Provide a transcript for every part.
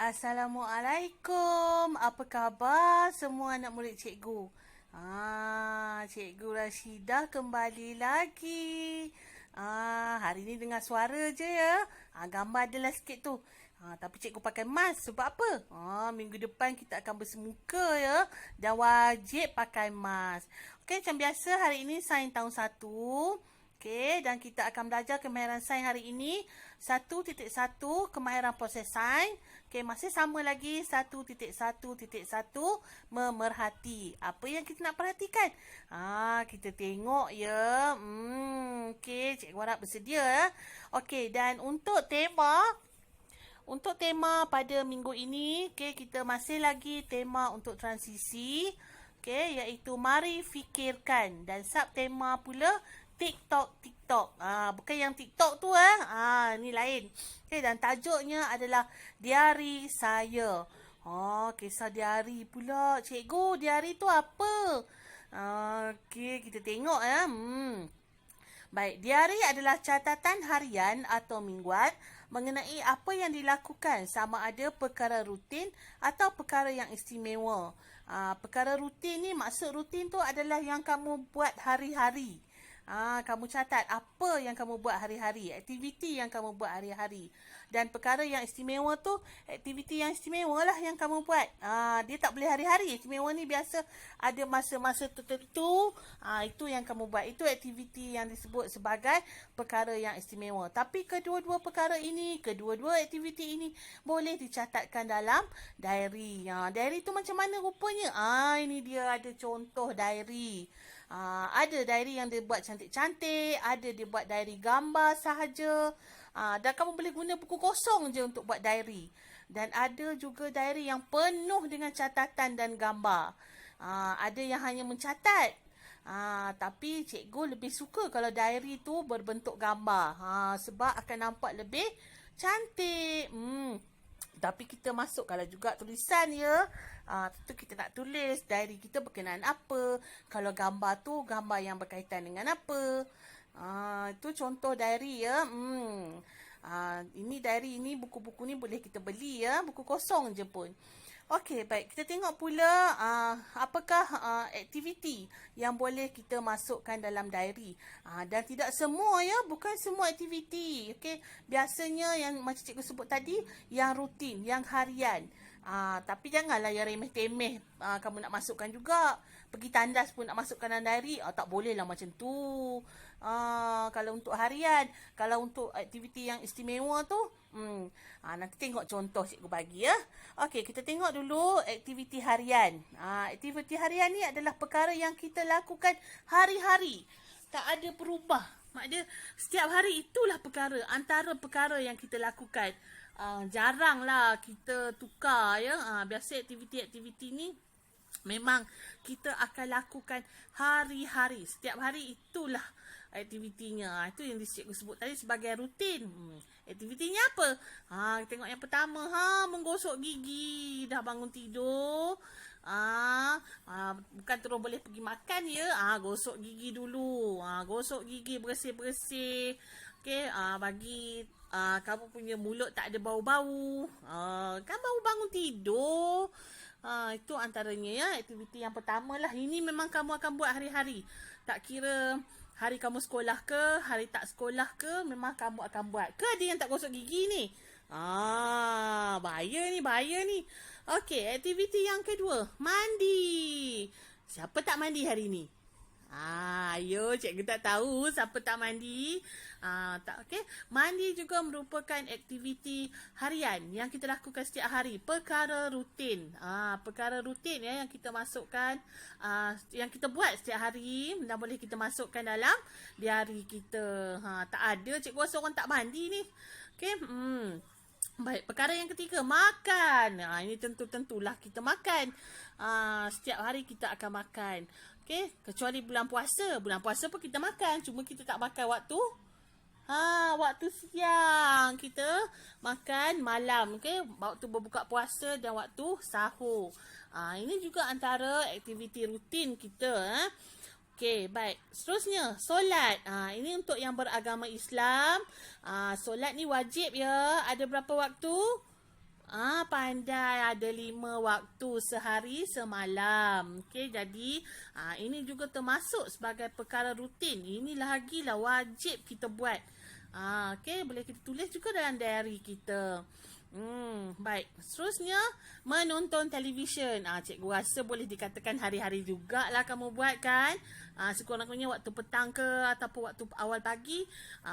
Assalamualaikum. Apa khabar semua anak murid cikgu? Cikgu Rashidah kembali lagi. Hari ni dengar suara je ya. Gambar adalah sikit tu. Tapi cikgu pakai mask sebab apa? Minggu depan kita akan bersemuka ya. Dan wajib pakai mask. Okey, macam biasa hari ini sains tahun 1. Okey, dan kita akan belajar kemahiran sains hari ini 1.1 kemahiran proses sains. Okey, masih sama lagi 1.1.1 memerhati. Apa yang kita nak perhatikan? Kita tengok ya. Okey, cikgu harap bersedia ya. Okey, dan untuk tema pada minggu ini, okey, kita masih lagi tema untuk transisi. Okey, iaitu mari fikirkan, dan subtema pula TikTok. Bukan yang TikTok tu ni lain. Okey, dan tajuknya adalah diari saya. Kisah diari pula. Cikgu, diari tu apa? Okey, kita tengok ya. Baik, diari adalah catatan harian atau mingguan mengenai apa yang dilakukan, sama ada perkara rutin atau perkara yang istimewa. Perkara rutin ni, maksud rutin tu adalah yang kamu buat hari-hari. Kamu catat apa yang kamu buat hari-hari, aktiviti yang kamu buat hari-hari. Dan perkara yang istimewa tu, aktiviti yang istimewa lah yang kamu buat. Dia tak boleh hari-hari. Istimewa ni biasa ada masa-masa tertentu. Itu yang kamu buat. Itu aktiviti yang disebut sebagai perkara yang istimewa. Tapi kedua-dua aktiviti ini boleh dicatatkan dalam diary. Diary tu macam mana rupanya? Ini dia ada contoh diary. Ada diary yang dia buat cantik-cantik, ada dia buat diary gambar sahaja. Dan kamu boleh guna buku kosong je untuk buat diary. Dan ada juga diary yang penuh dengan catatan dan gambar. Ada yang hanya mencatat. Tapi cikgu lebih suka kalau diary tu berbentuk gambar. Sebab akan nampak lebih cantik. Tapi kita masukkanlah juga tulisan ya. Tentu kita nak tulis diary kita berkenaan apa. Kalau gambar tu, gambar yang berkaitan dengan apa. Itu contoh diary ya. Ini diary ini, buku-buku ni boleh kita beli ya. Buku kosong je pun. Okey, baik. Kita tengok pula apakah aktiviti yang boleh kita masukkan dalam diary. Dan tidak semua ya, bukan semua aktiviti. Okey, biasanya yang macam cikgu sebut tadi, yang rutin, yang harian. Tapi janganlah yang remeh-temeh kamu nak masukkan juga. Pergi tandas pun nak masukkan dalam diary, tak boleh lah macam tu. Kalau untuk harian, kalau untuk aktiviti yang istimewa tu, nanti tengok contoh cikgu bagi ya. Okey, kita tengok dulu aktiviti harian. Aktiviti harian ni adalah perkara yang kita lakukan hari-hari. Tak ada berubah. Maknanya setiap hari itulah perkara, antara perkara yang kita lakukan. Jaranglah kita tukar ya. Biasa aktiviti-aktiviti ni memang kita akan lakukan hari-hari. Setiap hari itulah aktivitinya. Itu yang cikgu sebut tadi sebagai rutin. Aktivitinya apa? Tengok yang pertama, menggosok gigi. Dah bangun tidur. Bukan terus boleh pergi makan ya. Gosok gigi dulu. Gosok gigi, bersih-bersih. Okey, bagi kamu punya mulut tak ada bau-bau. Kan baru bangun tidur. Itu antaranya ya, aktiviti yang pertama lah. Ini memang kamu akan buat hari-hari. Tak kira hari kamu sekolah ke, hari tak sekolah ke, memang kamu akan buat. Ke ada yang tak gosok gigi ni? Bahaya ni. Okey, aktiviti yang kedua, mandi. Siapa tak mandi hari ni? Cikgu tak tahu siapa tak mandi. Okey. Mandi juga merupakan aktiviti harian yang kita lakukan setiap hari. Perkara rutin. Perkara rutin ya yang kita masukkan, yang kita buat setiap hari dan boleh kita masukkan dalam diari kita. Tak ada cikgu rasa orang tak mandi ni. Okey. Baik, perkara yang ketiga, makan. Ini tentulah kita makan. Setiap hari kita akan makan. Okey, kecuali bulan puasa. Bulan puasa pun kita makan, cuma kita tak makan waktu siang. Kita makan malam, okey, waktu berbuka puasa dan waktu sahur. Ini juga antara aktiviti rutin kita. Okey, baik. Seterusnya, solat. Ini untuk yang beragama Islam. Solat ni wajib ya. Ada berapa waktu? Pandai, ada 5 waktu sehari semalam. Okey, jadi ini juga termasuk sebagai perkara rutin. Ini lagilah wajib kita buat. Okey, boleh kita tulis juga dalam diary kita. Baik. Seterusnya, menonton televisyen. Cikgu rasa boleh dikatakan hari-hari jugalah kamu buat kan. Sekurang-kurangnya waktu petang ke ataupun waktu awal pagi,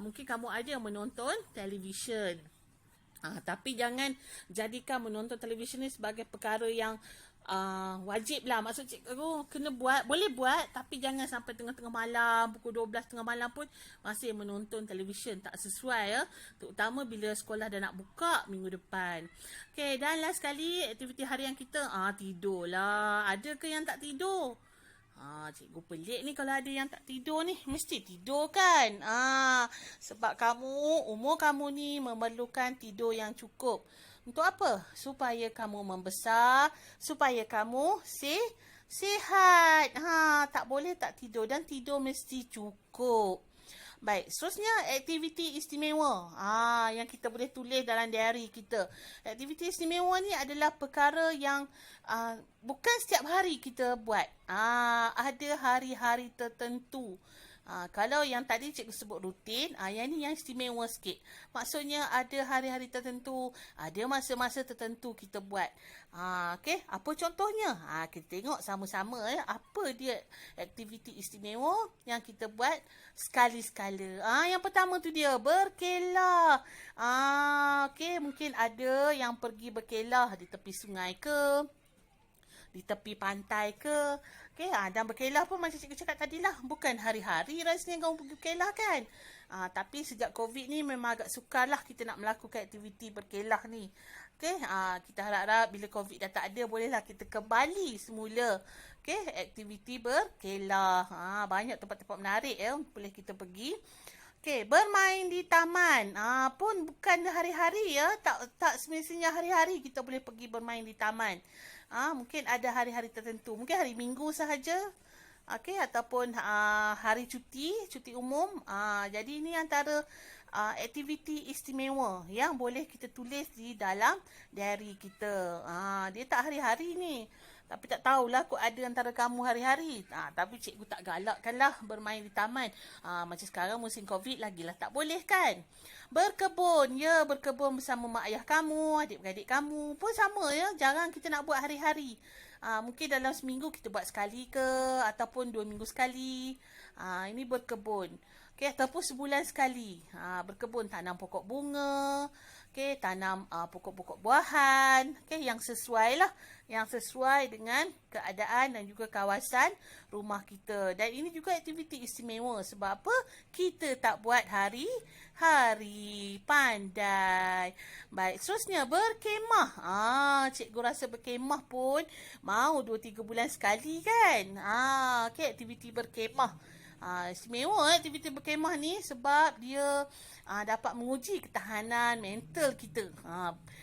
mungkin kamu ada menonton televisyen. Tapi jangan jadikan menonton televisyen ni sebagai perkara yang wajib lah. Maksud cikgu kena buat, boleh buat, tapi jangan sampai tengah-tengah malam, pukul 12 tengah malam pun masih menonton televisyen. Tak sesuai ya. Terutama bila sekolah dah nak buka minggu depan. Okay, dan last sekali aktiviti harian kita, tidur lah. Ada ke yang tak tidur? Cikgu pelik ni kalau ada yang tak tidur ni. Mesti tidur kan? Sebab umur kamu ni memerlukan tidur yang cukup. Untuk apa? Supaya kamu membesar, supaya kamu sihat. Tak boleh tak tidur dan tidur mesti cukup. Baik, seterusnya aktiviti istimewa. Yang kita boleh tulis dalam diary kita. Aktiviti istimewa ni adalah perkara yang bukan setiap hari kita buat. Ada hari-hari tertentu. Kalau yang tadi cikgu sebut rutin, yang ni yang istimewa sikit. Maksudnya ada hari-hari tertentu, ada masa-masa tertentu kita buat. Okey, apa contohnya? Kita tengok sama-sama apa dia aktiviti istimewa yang kita buat sekali-sekala. Yang pertama tu dia berkelah. Okey, mungkin ada yang pergi berkelah di tepi sungai ke, di tepi pantai ke. Okay, dan berkelah pun macam cikgu cakap tadilah, bukan hari-hari rasanya kamu pergi berkelah kan. Tapi sejak COVID ni memang agak sukarlah kita nak melakukan aktiviti berkelah ni. Okay, kita harap-harap bila COVID dah tak ada, bolehlah kita kembali semula. Okay, aktiviti berkelah. Banyak tempat-tempat menarik boleh kita pergi. Okay, bermain di taman. Pun bukan hari-hari ya. Tak semestinya hari-hari kita boleh pergi bermain di taman. Mungkin ada hari-hari tertentu. Mungkin hari Minggu sahaja. Okey, ataupun hari cuti umum. Jadi ini antara aktiviti istimewa yang boleh kita tulis di dalam diary kita. Dia tak hari-hari ni. Tapi tak tahulah kok ada antara kamu hari-hari. Tapi cikgu tak galakkanlah bermain di taman. Macam sekarang musim COVID lagilah tak boleh kan. Berkebun. Ya, berkebun bersama mak ayah kamu, adik-beradik kamu. Pun sama ya, jarang kita nak buat hari-hari. Mungkin dalam seminggu kita buat sekali ke, ataupun 2 minggu sekali. Ini berkebun. Okay, ataupun sebulan sekali. Berkebun, tanam pokok bunga. Okay, tanam pokok-pokok buahan. Okay, yang sesuai lah. Yang sesuai dengan keadaan dan juga kawasan rumah kita. Dan ini juga aktiviti istimewa. Sebab apa? Kita tak buat hari-hari. Pandai. Baik, seterusnya berkemah. Cikgu rasa berkemah pun mau 2-3 bulan sekali kan. Okay, aktiviti berkemah. Istimewa aktiviti berkemah ni sebab dia dapat menguji ketahanan mental kita.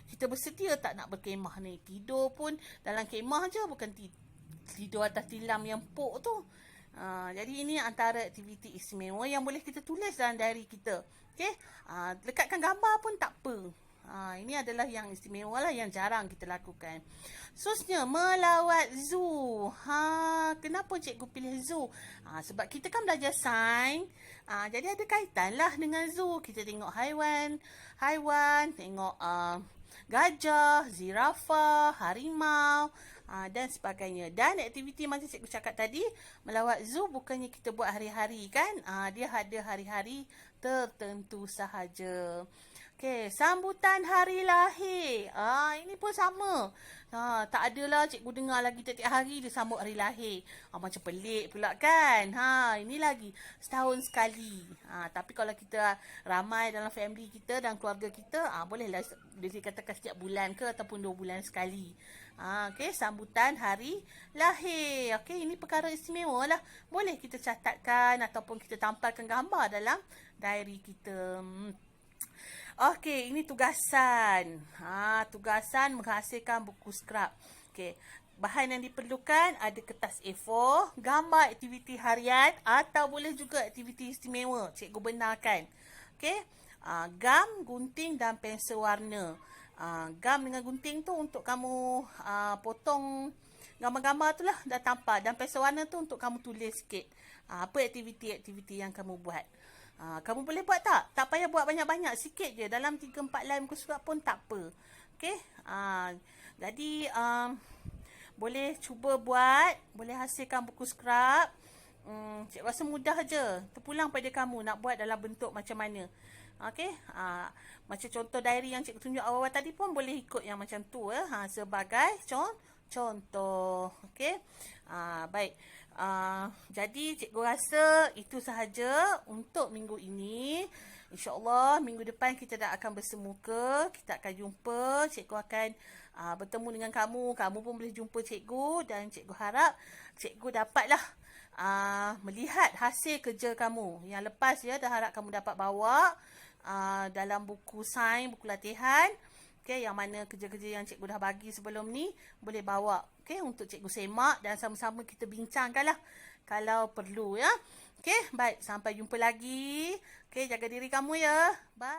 Kita bersedia tak nak berkemah ni. Tidur pun dalam kemah je, bukan tidur atas tilam yang empuk tu. Jadi ini antara aktiviti istimewa yang boleh kita tulis dalam diary kita. Okay? Lekatkan gambar pun tak apa. Ini adalah yang istimewa lah, yang jarang kita lakukan. Seterusnya, melawat zoo. Kenapa cikgu pilih zoo? Sebab kita kan belajar sains. Jadi ada kaitan lah dengan zoo. Kita tengok haiwan, tengok gajah, zirafah, harimau dan sebagainya. Dan aktiviti macam cikgu cakap tadi, melawat zoo bukannya kita buat hari-hari kan. Dia ada hari-hari tertentu sahaja. Okey, sambutan hari lahir. Ini pun sama. Tak adalah cikgu dengar lagi tiap-tiap hari dia sambut hari lahir. Macam pelik pula kan. Ini lagi setahun sekali. Tapi kalau kita ramai dalam family kita dan keluarga kita, bolehlah dikatakan setiap bulan ke ataupun 2 bulan sekali. Okey, sambutan hari lahir. Okey, ini perkara istimewa lah. Boleh kita catatkan ataupun kita tampalkan gambar dalam diary kita. Okey, ini tugasan. Tugasan menghasilkan buku skrap. Okey, bahan yang diperlukan ada kertas A4, gambar aktiviti harian atau boleh juga aktiviti istimewa. Cikgu benarkan. Okey, gam, gunting dan pensel warna. gam dengan gunting tu untuk kamu potong gambar-gambar tu lah dah tampak. Dan pensel warna tu untuk kamu tulis sikit. Apa aktiviti-aktiviti yang kamu buat. Kamu boleh buat tak? Tak payah buat banyak-banyak. Sikit je. Dalam 3-4 line muka surat pun tak apa. Okay? Jadi, boleh cuba buat. Boleh hasilkan buku scrap. Cikgu rasa mudah je. Terpulang pada kamu nak buat dalam bentuk macam mana. Okay? Macam contoh diary yang cikgu tunjuk awal-awal tadi pun boleh ikut yang macam tu. Sebagai contoh. Okay? Baik. Jadi cikgu rasa itu sahaja untuk minggu ini. InsyaAllah minggu depan kita dah akan bersemuka. Kita akan jumpa. Cikgu akan bertemu dengan kamu. Kamu pun boleh jumpa cikgu. Dan cikgu harap cikgu dapatlah melihat hasil kerja kamu. Yang lepas ya, dah harap kamu dapat bawa dalam buku sains, buku latihan. Okay, yang mana kerja-kerja yang cikgu dah bagi sebelum ni boleh bawa. Okay, untuk cikgu semak dan sama-sama kita bincangkanlah kalau perlu ya. Okay, baik. Sampai jumpa lagi. Okay, jaga diri kamu ya. Bye.